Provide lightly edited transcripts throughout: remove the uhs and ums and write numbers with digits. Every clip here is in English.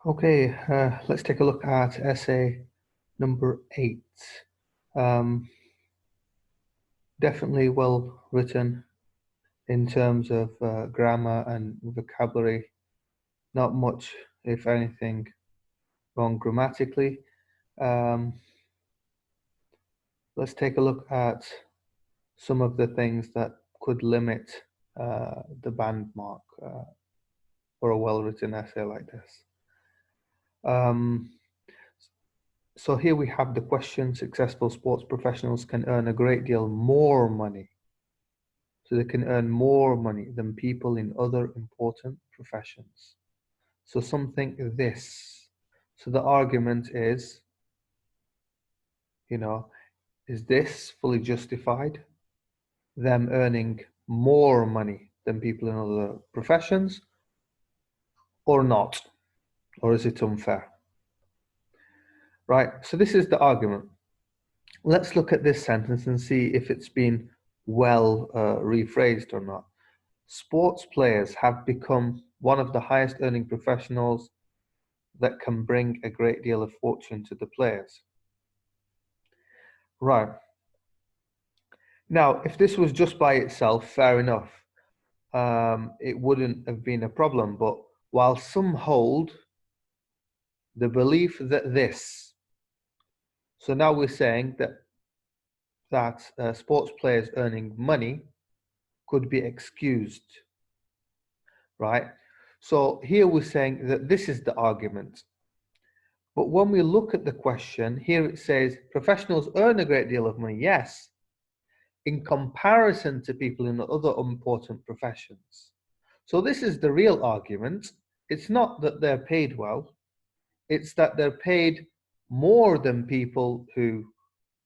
Okay, let's take a look at essay number 8. Um, Definitely well written in terms of grammar and vocabulary. Not much, if anything, wrong grammatically. Um, let's take a look at some of the things that could limit the band mark for a well-written essay like this. Um, so here we have the question: successful sports professionals can earn a great deal more money. So they can earn more money than people in other important professions. So something this. So the argument is, you know, is this fully justified? Them earning more money than people in other professions or not? Or is it unfair? Right, so this is the argument. Let's look at this sentence and see if it's been well rephrased or not. Sports players have become one of the highest earning professionals that can bring a great deal of fortune to the players. Right. Now, if this was just by itself, fair enough. It wouldn't have been a problem. But while some hold the belief that this, so now we're saying that sports players earning money could be excused, right? So here we're saying that this is the argument. But when we look at the question, here it says professionals earn a great deal of money. Yes, in comparison to people in other important professions. So this is the real argument. It's not that they're paid well, it's that they're paid more than people who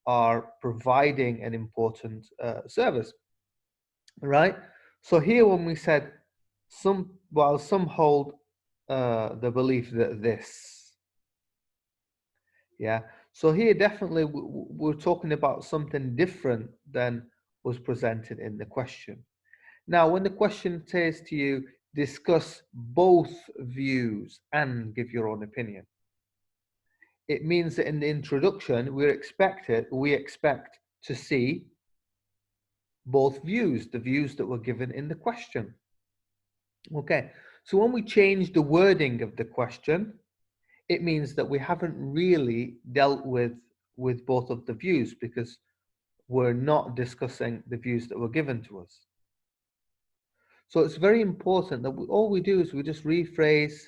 are providing an important service, right? So here when we said while some hold the belief that this, yeah, so here definitely we're talking about something different than was presented in the question. Now, when the question says to you, discuss both views and give your own opinion, it means that in the introduction, we expect to see both views, the views that were given in the question. Okay, so when we change the wording of the question, it means that we haven't really dealt with both of the views because we're not discussing the views that were given to us. So it's very important that all we do is we just rephrase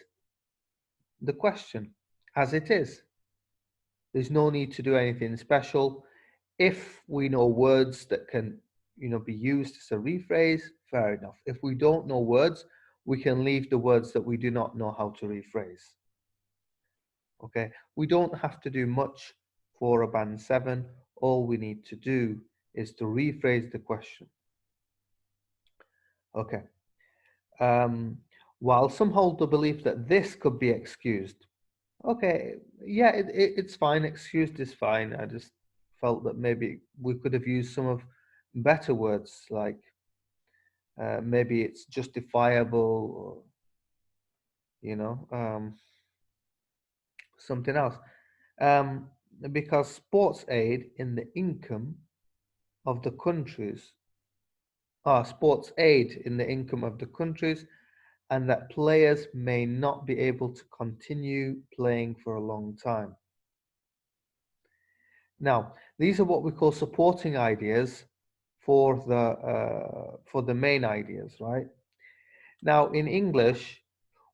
the question as it is. There's no need to do anything special. If we know words that can, be used as a rephrase, fair enough. If we don't know words, we can leave the words that we do not know how to rephrase. Okay, we don't have to do much for a band 7. All we need to do is to rephrase the question. Okay. While some hold the belief that this could be excused. Okay, yeah, it's fine. Excused is fine. I just felt that maybe we could have used some of better words like maybe it's justifiable or, something else. Um, because sports aid in the income of the countries, sports aid in the income of the countries, and that players may not be able to continue playing for a long time. Now, these are what we call supporting ideas for the main ideas, right? Now, in English,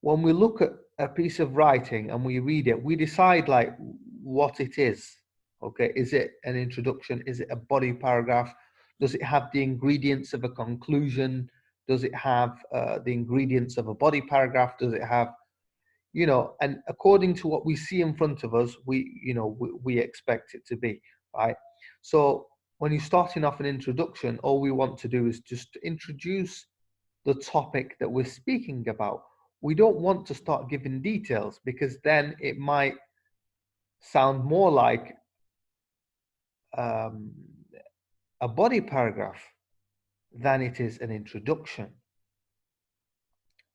when we look at a piece of writing and we read it, we decide like what it is. Okay, is it an introduction? Is it a body paragraph? Does it have the ingredients of a conclusion? Does it have the ingredients of a body paragraph? Does it have, and according to what we see in front of us, we expect it to be, right? So when you're starting off an introduction, all we want to do is just introduce the topic that we're speaking about. We don't want to start giving details because then it might sound more like um, a body paragraph than it is an introduction.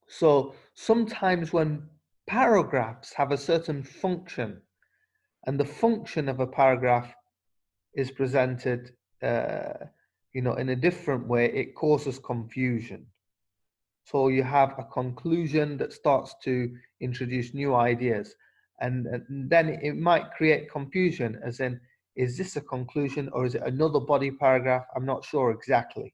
So sometimes when Paragraphs have a certain function, and the function of a paragraph is presented, in a different way. It causes confusion. So you have a conclusion that starts to introduce new ideas, and then it might create confusion, as in, is this a conclusion or is it another body paragraph? I'm not sure exactly.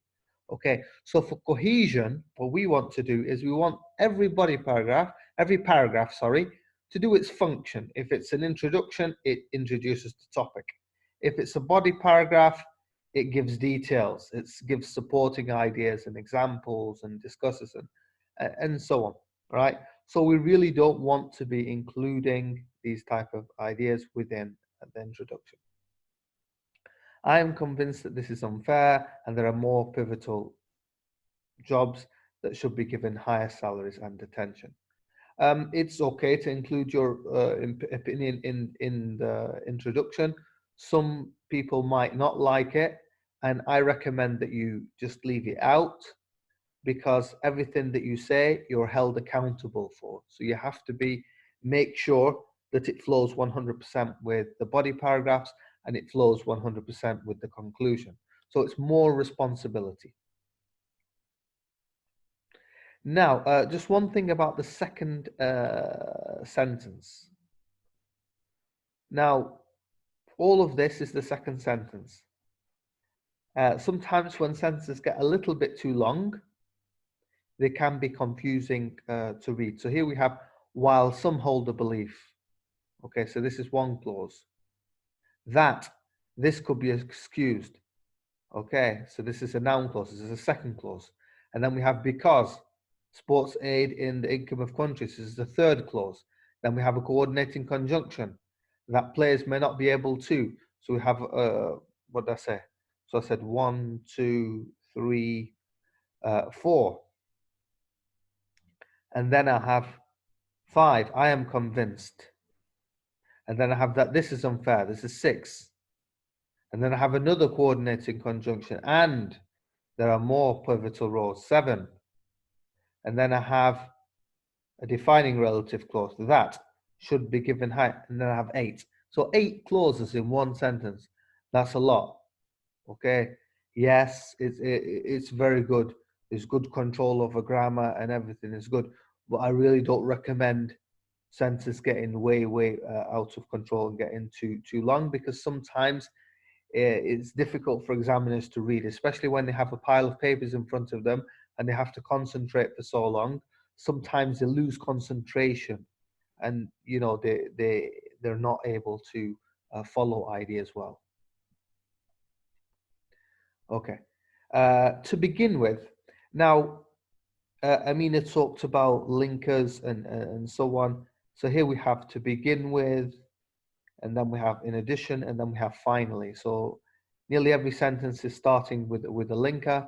Okay, so for cohesion, what we want to do is we want every paragraph, sorry, to do its function. If it's an introduction, it introduces the topic. If it's a body paragraph, it gives details, it gives supporting ideas and examples and discusses and so on, right? So we really don't want to be including these type of ideas within the introduction. I am convinced that this is unfair and there are more pivotal jobs that should be given higher salaries and attention. It's okay to include your opinion in the introduction. Some people might not like it, and I recommend that you just leave it out, because everything that you say, you're held accountable for. So you have to make sure that it flows 100% with the body paragraphs and it flows 100% with the conclusion. So it's more responsibility. Now, just one thing about the second sentence. Now, all of this is the second sentence. Sometimes when sentences get a little bit too long, they can be confusing to read. So here we have, while some hold the belief. Okay, so this is one clause. That this could be excused. Okay, so this is a noun clause. This is a second clause. And then we have because sports aid in the income of countries. This is the third clause. Then we have a coordinating conjunction that players may not be able to. So we have, what did I say? So I said 1, 2, 3, 4. And then I have 5. I am convinced. And then I have that this is unfair. This is 6. And then I have another coordinating conjunction, and there are more pivotal rows, 7. And then I have a defining relative clause that should be given height, and then I have 8. So 8 clauses in one sentence. That's a lot. Okay. Yes, it's very good. There's good control over grammar and everything is good. But I really don't recommend sentences getting way out of control and getting too long, because sometimes it's difficult for examiners to read, especially when they have a pile of papers in front of them and they have to concentrate for so long. Sometimes they lose concentration, and they're not able to follow ideas well. Okay. To begin with, now Amina talked about linkers and so on. So here we have to begin with, and then we have in addition, and then we have finally. So nearly every sentence is starting with a linker,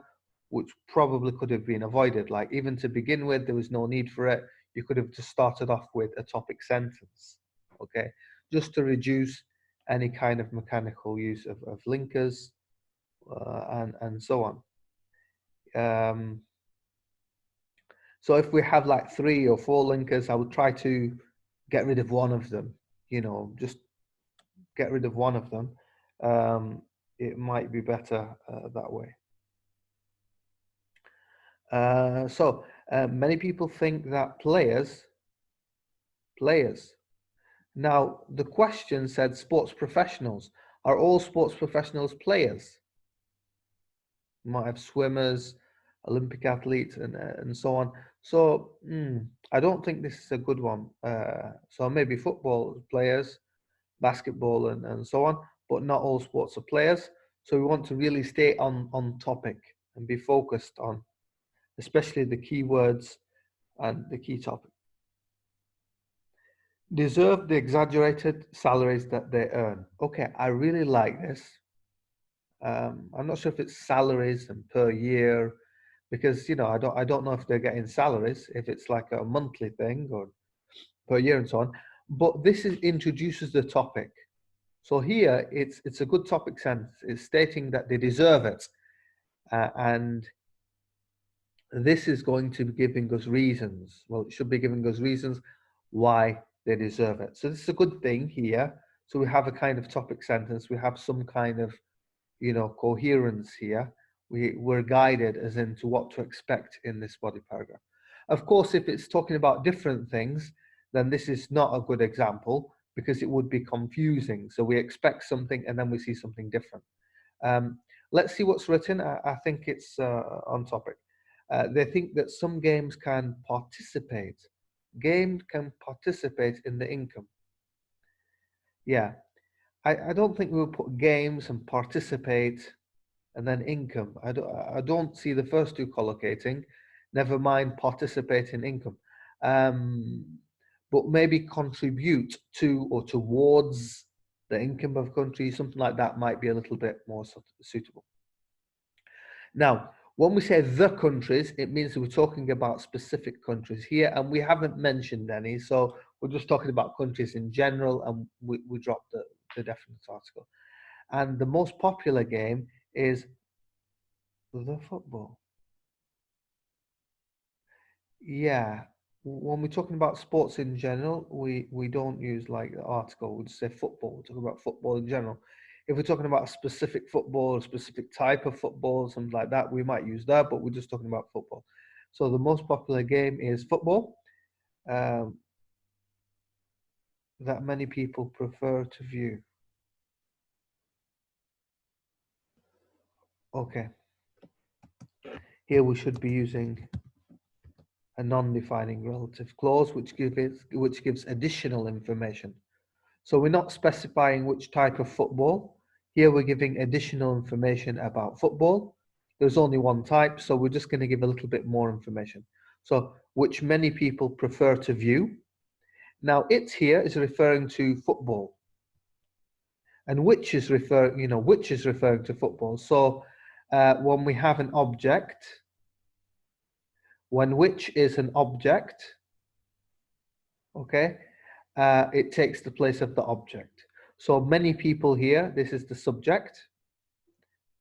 which probably could have been avoided. Like, even to begin with, there was no need for it. You could have just started off with a topic sentence, okay, just to reduce any kind of mechanical use of linkers and so on. So if we have like 3 or 4 linkers, I would try to get rid of one of them, just get rid of one of them. It might be better that way. So many people think that players. Now, the question said sports professionals. Are all sports professionals players? You might have swimmers, Olympic athletes, and so on. So I don't think this is a good one. So maybe football players, basketball, and so on, but not all sports are players. So we want to really stay on topic and be focused on, especially the key words and the key topic. Deserve the exaggerated salaries that they earn. Okay, I really like this. I'm not sure if it's salaries and per year, because I don't know if they're getting salaries, if it's like a monthly thing or per year and so on. But this introduces the topic. So here it's a good topic sentence. It's stating that they deserve it, and this is going to be giving us reasons. Well, it should be giving us reasons why they deserve it. So this is a good thing here. So we have a kind of topic sentence. We have some kind of, coherence here. We're guided as into what to expect in this body paragraph. Of course, if it's talking about different things, then this is not a good example because it would be confusing. So we expect something and then we see something different. Let's see what's written. I think it's on topic. They think that some games can participate. Games can participate in the income. Yeah, I don't think we'll put games and participate and then income. I don't see the first two collocating, never mind participate in income. Um, but maybe contribute to or towards the income of countries, something like that might be a little bit more suitable. Now, when we say the countries, it means we're talking about specific countries here, and we haven't mentioned any, so we're just talking about countries in general, and we dropped the definite article. And the most popular game is the football. Yeah. When we're talking about sports in general, we don't use like the article. We just say football. We're talking about football in general. If we're talking about a specific football, a specific type of football, something like that, we might use that, but we're just talking about football. So the most popular game is football, um, that many people prefer to view. Okay. Here we should be using a non-defining relative clause, which gives additional information. So we're not specifying which type of football. Here we're giving additional information about football. There's only one type, so we're just going to give a little bit more information. So which many people prefer to view. Now it here is referring to football. And which is referring to football. So when we have an object, when which is an object, okay, it takes the place of the object. So many people here, this is the subject,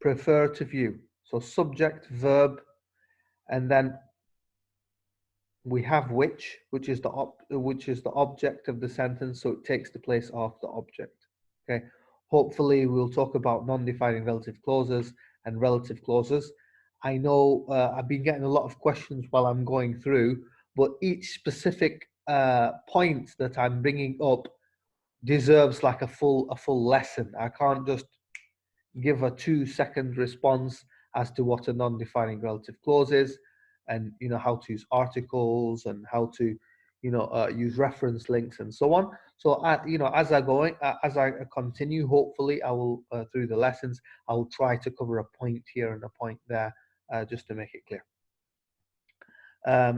prefer to view. So subject, verb, and then we have which is the object of the sentence, so it takes the place of the object. Okay. Hopefully, we'll talk about non-defining relative clauses and relative clauses. I know I've been getting a lot of questions while I'm going through, but each specific point that I'm bringing up deserves like a full lesson. I can't just give a 2-second response as to what a non-defining relative clause is, and how to use articles and how to use reference links and so on. So as I continue, hopefully I will through the lessons I will try to cover a point here and a point there, just to make it clear.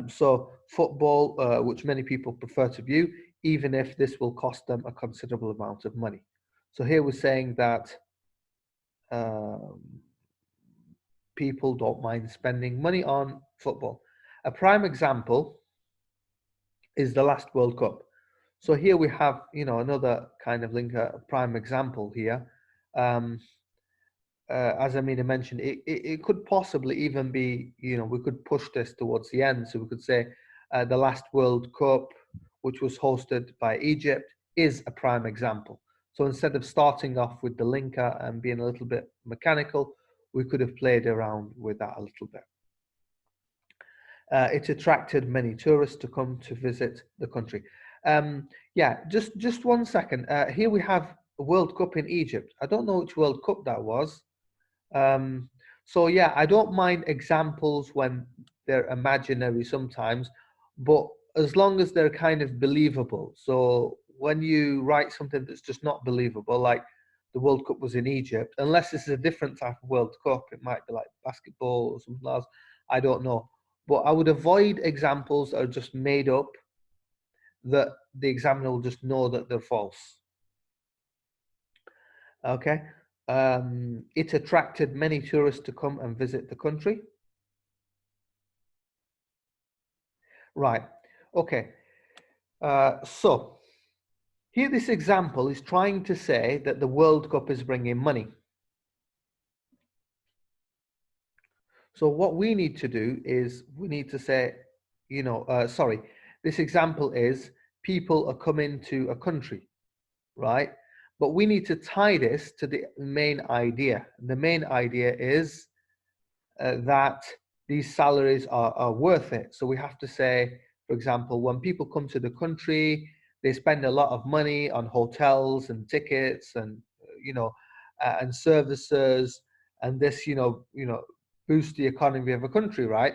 So football, which many people prefer to view, even if this will cost them a considerable amount of money. So here we're saying that um, people don't mind spending money on football. A prime example is the last World Cup. So here we have, another kind of link, a prime example here. Um, as Amina mentioned, it could possibly even be, we could push this towards the end. So we could say the last World Cup, which was hosted by Egypt, is a prime example. So instead of starting off with the linker and being a little bit mechanical, we could have played around with that a little bit. It attracted many tourists to come to visit the country. Yeah, just 1 second. Here we have a World Cup in Egypt. I don't know which World Cup that was. Um, so yeah, I don't mind examples when they're imaginary sometimes, but as long as they're kind of believable. So when you write something that's just not believable, like the World Cup was in Egypt, unless it's a different type of World Cup, it might be like basketball or something else. I don't know. But I would avoid examples that are just made up, that the examiner will just know that they're false. Okay. It attracted many tourists to come and visit the country. Right. Okay. So here, this example is trying to say that the World Cup is bringing money. So what we need to do is we need to say, sorry, this example is people are coming to a country, right? But we need to tie this to the main idea. The main idea is that these salaries are worth it. So we have to say, for example, when people come to the country, they spend a lot of money on hotels and tickets and and services, and this boosts the economy of a country, right?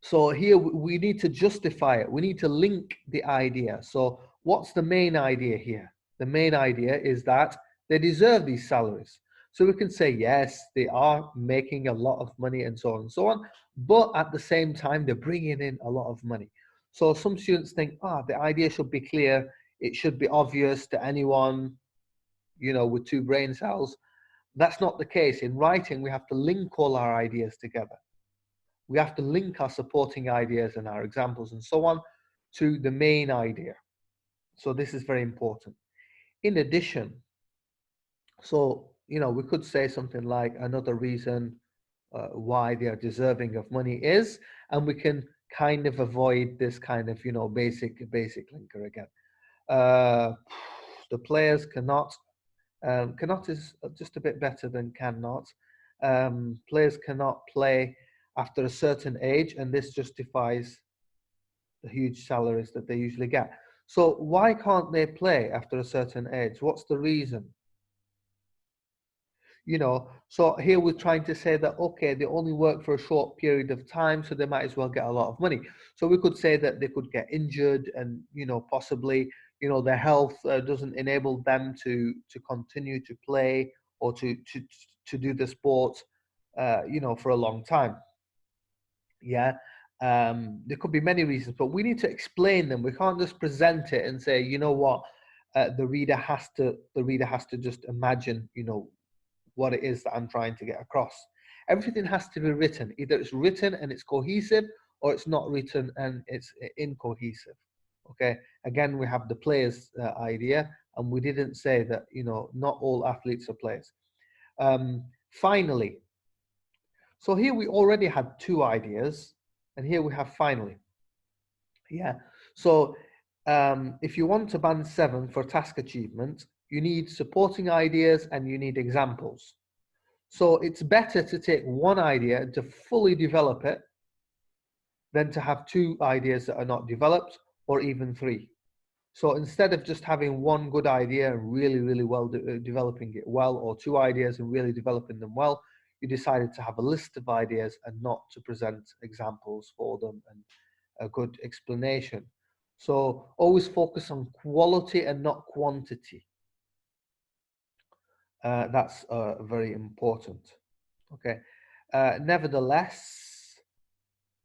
So here we need to justify it. We need to link the idea. So what's the main idea here? The main idea is that they deserve these salaries. So we can say, yes, they are making a lot of money and so on and so on. But at the same time, they're bringing in a lot of money. So some students think, the idea should be clear. It should be obvious to anyone, with two brain cells. That's not the case. In writing, we have to link all our ideas together. We have to link our supporting ideas and our examples and so on to the main idea. So this is very important. In addition, we could say something like another reason why they are deserving of money is, and we can kind of avoid this kind of, basic linker again. The players cannot is just a bit better than cannot. Players cannot play after a certain age, and this justifies the huge salaries that they usually get. So why can't they play after a certain age? What's the reason? So here we're trying to say that, okay, they only work for a short period of time, so they might as well get a lot of money. So we could say that they could get injured and, possibly, their health doesn't enable them to continue to play or to do the sport, for a long time. Yeah. There could be many reasons, but we need to explain them. We can't just present it and say, you know what, the reader has to just imagine, what it is that I'm trying to get across. Everything has to be written. Either it's written and it's cohesive, or it's not written and it's incohesive. Okay. Again, we have the players idea, and we didn't say that, not all athletes are players. Finally. So here we already had two ideas, and here we have finally. Yeah. So if you want to band 7 for task achievement, you need supporting ideas and you need examples. So it's better to take one idea and to fully develop it than to have two ideas that are not developed, or even three. So instead of just having one good idea and really, really well developing it well, or two ideas and really developing them well, you decided to have a list of ideas and not to present examples for them and a good explanation. So always focus on quality and not quantity. That's very important. Okay. Nevertheless,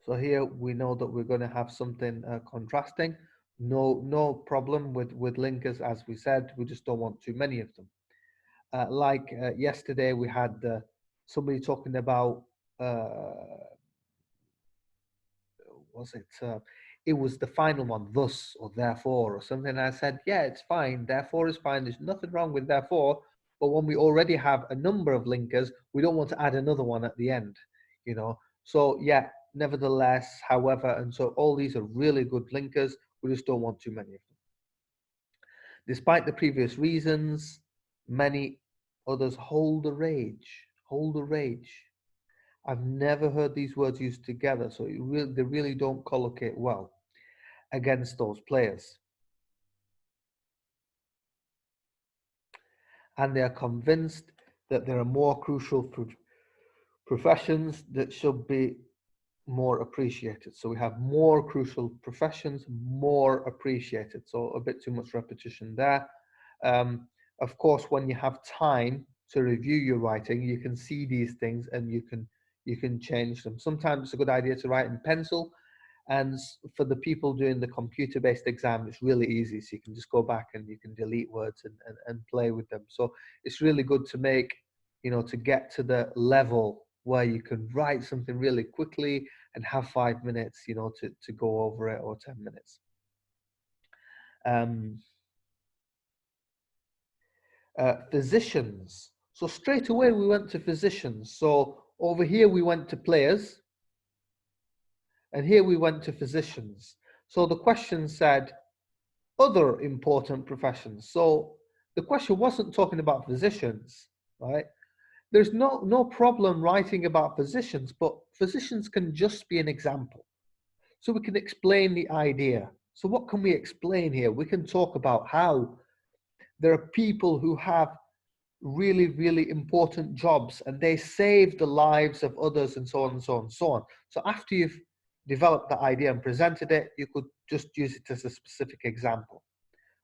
so here we know that we're going to have something contrasting. No problem with linkers, as we said. We just don't want too many of them. Like yesterday, we had somebody talking about was it? It was the final one, thus or therefore or something. And I said, yeah, it's fine. Therefore is fine. There's nothing wrong with therefore. But when we already have a number of linkers, we don't want to add another one at the end, So yeah, nevertheless, however, and so all these are really good linkers. We just don't want too many of them. Despite the previous reasons, many others hold the rage. Hold the rage. I've never heard these words used together, so they really don't collocate well against those players. And they are convinced that there are more crucial professions that should be more appreciated. So we have more crucial professions, more appreciated. So a bit too much repetition there. Of course, when you have time to review your writing, you can see these things and you can change them. Sometimes it's a good idea to write in pencil, and for the people doing the computer-based exam, it's really easy. So you can just go back and you can delete words and play with them. So it's really good to make, to get to the level where you can write something really quickly and have 5 minutes, to go over it, or 10 minutes. Physicians. So straight away we went to physicians. So over here we went to players, and here we went to physicians. So the question said, other important professions. So the question wasn't talking about physicians, right? There's no problem writing about physicians, but physicians can just be an example. So we can explain the idea. So what can we explain here? We can talk about how there are people who have really, really important jobs and they save the lives of others and so on and so on and so on. So after you've developed the idea and presented it, you could just use it as a specific example.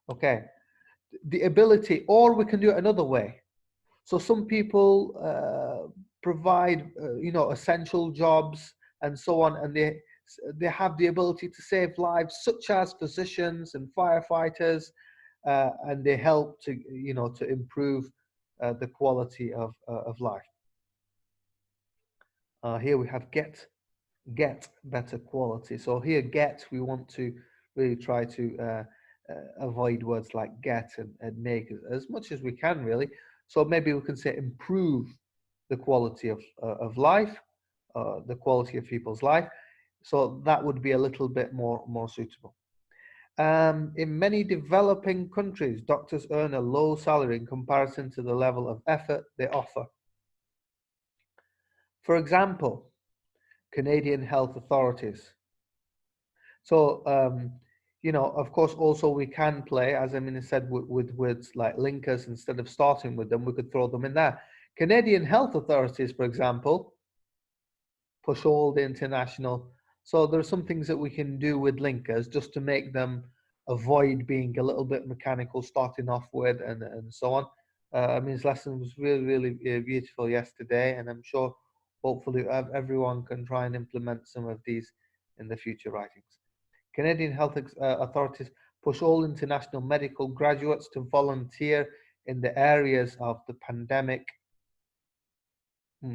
Okay. The ability, or we can do it another way. So some people provide, essential jobs and so on, and they have the ability to save lives, such as physicians and firefighters, and they help to, to improve the quality of life. Here we have get better quality. So here get, we want to really try to avoid words like get and make as much as we can, really. So maybe we can say improve the quality of life, the quality of people's life. So that would be a little bit more suitable. In many developing countries, doctors earn a low salary in comparison to the level of effort they offer. For example, Canadian health authorities. So, of course, also we can play, as Amina said, with words like linkers. Instead of starting with them, we could throw them in there. Canadian health authorities, for example, push all the international. So there are some things that we can do with linkers just to make them avoid being a little bit mechanical starting off with and so on. Amin's lesson was really, really beautiful yesterday, and I'm sure hopefully everyone can try and implement some of these in the future writings. Canadian health authorities push all international medical graduates to volunteer in the areas of the pandemic.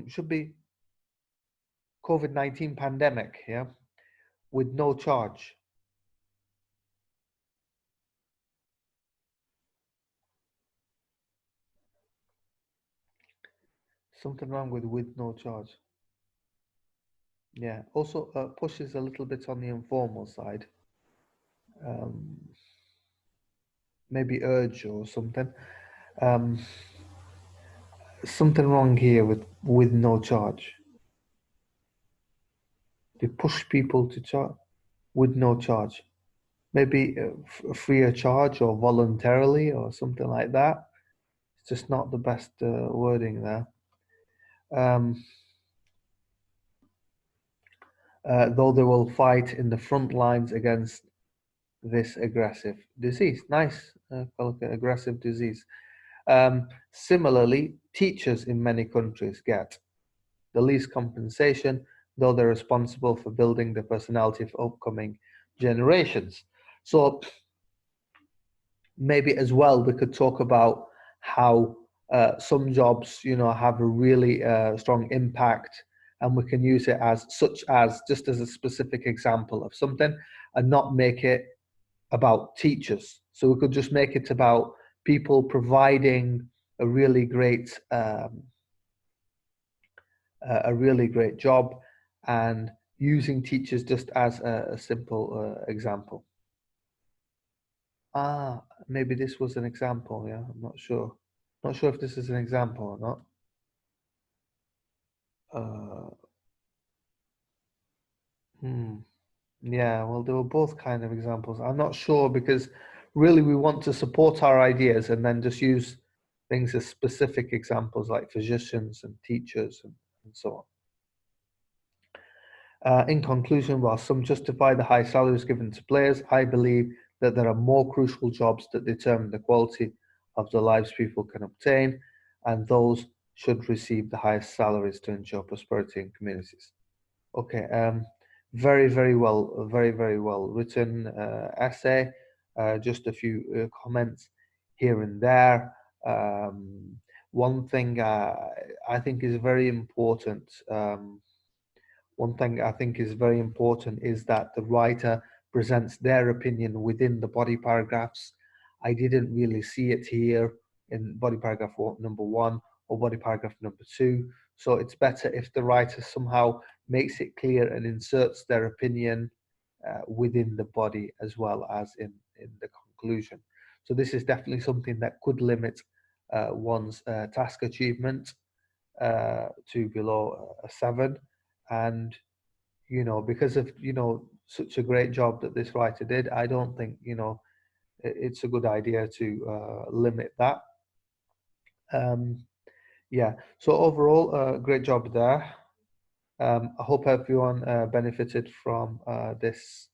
Should be COVID-19 pandemic, yeah, with no charge. Something wrong with no charge. Yeah. Also, pushes a little bit on the informal side. Um, Maybe urge or something. Um, Something wrong here with no charge. They push people to charge with no charge. Maybe free of charge or voluntarily or something like that. It's just not the best wording there. Um, though they will fight in the front lines against this aggressive disease. Nice, aggressive disease. Similarly, teachers in many countries get the least compensation, though they're responsible for building the personality of upcoming generations. So maybe as well we could talk about how some jobs, have a really strong impact, and we can use it as such as just as a specific example of something, and not make it about teachers. So we could just make it about people providing a really great job, and using teachers just as a simple example. Maybe this was an example. Yeah, I'm not sure. Not sure if this is an example or not. Uh, hmm. Yeah, well, they were both kind of examples. I'm not sure because really we want to support our ideas and then just use things as specific examples like physicians and teachers and so on. In conclusion, while some justify the high salaries given to players, I believe that there are more crucial jobs that determine the quality of the lives people can obtain, and those should receive the highest salaries to ensure prosperity in communities. Okay, very well written essay. Just a few comments here and there. One thing I think is very important. One thing I think is very important is that the writer presents their opinion within the body paragraphs. I didn't really see it here in body paragraph number 1 or body paragraph number 2. So it's better if the writer somehow makes it clear and inserts their opinion within the body as well as in the conclusion. So this is definitely something that could limit one's task achievement to below a 7. And because of such a great job that this writer did, I don't think it's a good idea to limit that. Yeah, so overall, great job there. I hope everyone benefited from this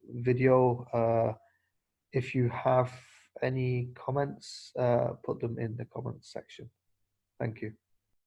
video. If you have any comments, put them in the comments section. Thank you.